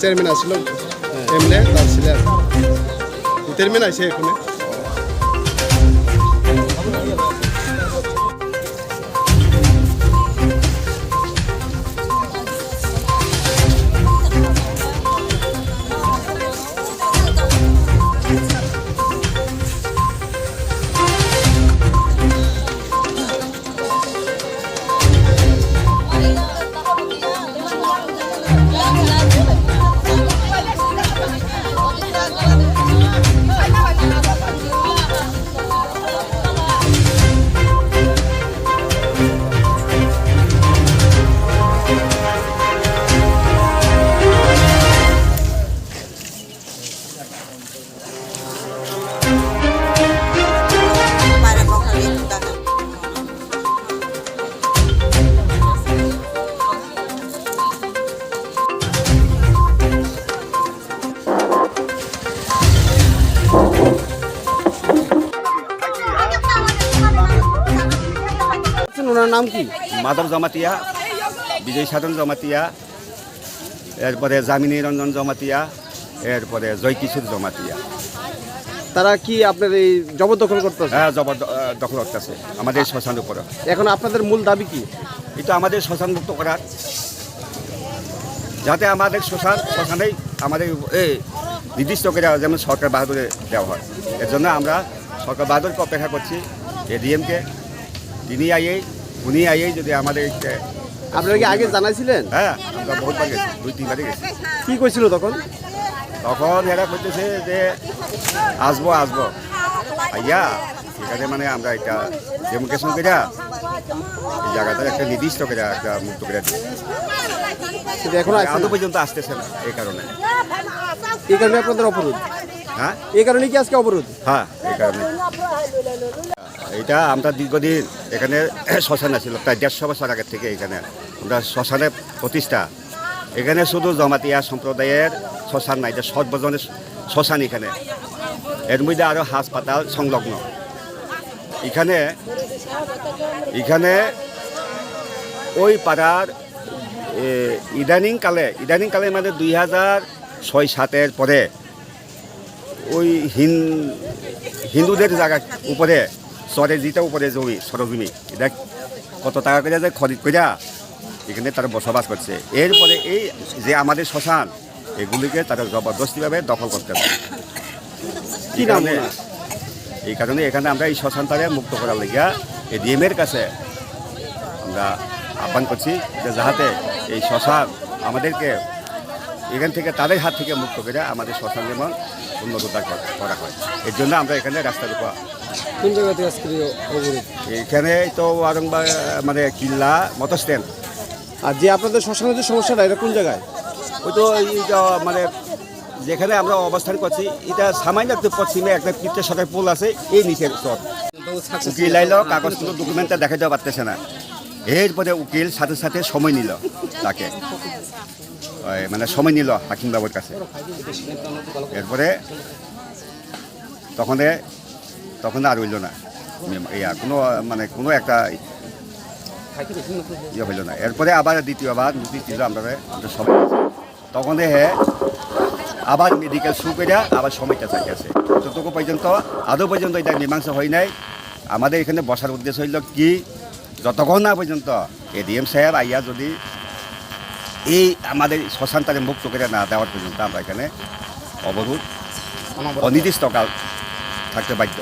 Chairman আসছিল MLA তার ছেলে চেয়ারম্যান আসে এখানে। ওনার নাম কি? মাধব জমাতিয়া, বিজয় সাধন জমাতিয়া, এরপরে যামিনী রঞ্জন জমাতিয়া, এরপরে জয়কিশোর জমাতিয়া। তারা কি আপনার এই জবরদখল করতেছে? হ্যাঁ, জবরদখল করতেছে আমাদের শ্মশানের উপরে। এখন আপনাদের মূল দাবি কি? এটা আমাদের শ্মশান মুক্ত করার, যাতে আমাদের শ্মশানেই আমাদের এই নির্দিষ্ট করে যেমন সরকার বাহাদুরে দেওয়া হয়। এর জন্য আমরা সরকার বাহাদুরকে অপেক্ষা করছি, এডিএমকে। উনি আইয়েই যদি আমাদের। আপনারা কি আগে জানাইছিলেন? হ্যাঁ, আমরা বহুতবার গেছি, 2-3বারই গেছি। কি কইছিল তখন? তখন এরা করতেছে যে আসবো আইয়া এখানে মানে আমরা এটা ডেমোক্রেশন করে এই জায়গাটা একটা নির্দিষ্ট করে একটা মুক্ত করে দিই। এখন আদৌ পর্যন্ত আসতেছে না। এই কারণে আপনাদের অবরোধ? হ্যাঁ, এই কারণে কি আজকে অবরোধ? হ্যাঁ, এই কারণে। এটা আমরা দীর্ঘদিন এখানে শ্মশান ছিল, প্রায় 150 বছর আগের থেকে এখানে আমরা শ্মশানের প্রতিষ্ঠা। এখানে শুধু জমাতিয়া সম্প্রদায়ের শ্মশান নাই, এটা সর্বজনের শ্মশান এখানে। এর মধ্যে আরও হাসপাতাল সংলগ্ন। এখানে ওই পাড়ার ইদানিংকালে মানে 2006-07 পরে ওই হিন্দুদের জায়গা উপরে চরে যেটা উপরে জমি সরজমি, এটা কত টাকা করে যে খরিদ করিয়া এখানে তারা বসবাস করছে। এরপরে এই যে আমাদের শ্মশান, এগুলিকে তারা জবরদস্তিভাবে দখল করতে পারে। এই কারণে এখানে আমরা এই শ্মশানটারে মুক্ত করার লাগিয়া এডিএমের কাছে আমরা আহ্বান করছি যে যাহাতে এই শ্মশান আমাদেরকে এখান থেকে তাদের হাত থেকে মুক্ত করে আমাদের শ্মশান যেমন উন্নততা করা হয়। এর জন্য আমরা এখানে রাস্তার উপর। কোন জায়গাতে এখানে তো আরংবাগ মানে কিল্লা মতো স্ট্যান্ড। আর যে আপনাদের শ্মশানের যে সমস্যাটা, এটা কোন জায়গায়? ওই তো এইটা মানে যেখানে আমরা অবস্থান করছি, এটা সামান্য একটু পশ্চিমে একটা কীর্তের সরকার পোল আছে, এই নিচের চর। উকিল আইল, কাগজগুলো ডকুমেন্টটা দেখাতে পারতেছে না। এরপরে উকিল সাথে সময় নিল, তাকে মানে সময় নিল হাকিম বাবুর কাছে। এরপরে তখন আর হইল না, কোনো একটা ইয়ে হইল না। এরপরে আবার দ্বিতীয়বার নোটিশ দিল আমরা সবাই। তখন আবার মেডিকেল শুরু করে আবার সময়টা চাইতেছে। ততটুকু পর্যন্ত আদৌ পর্যন্ত এটা মীমাংসা হয় নাই। আমাদের এখানে বসার উদ্দেশ্য হইল কি, যতক্ষণ না পর্যন্ত এডিএম সাহেব আইয়া যদি এই আমাদের শ্মশানটাকে মুক্ত করে না দেওয়ার পর্যন্ত আমরা এখানে অবরোধ অনির্দিষ্টকাল থাকতে বাধ্য।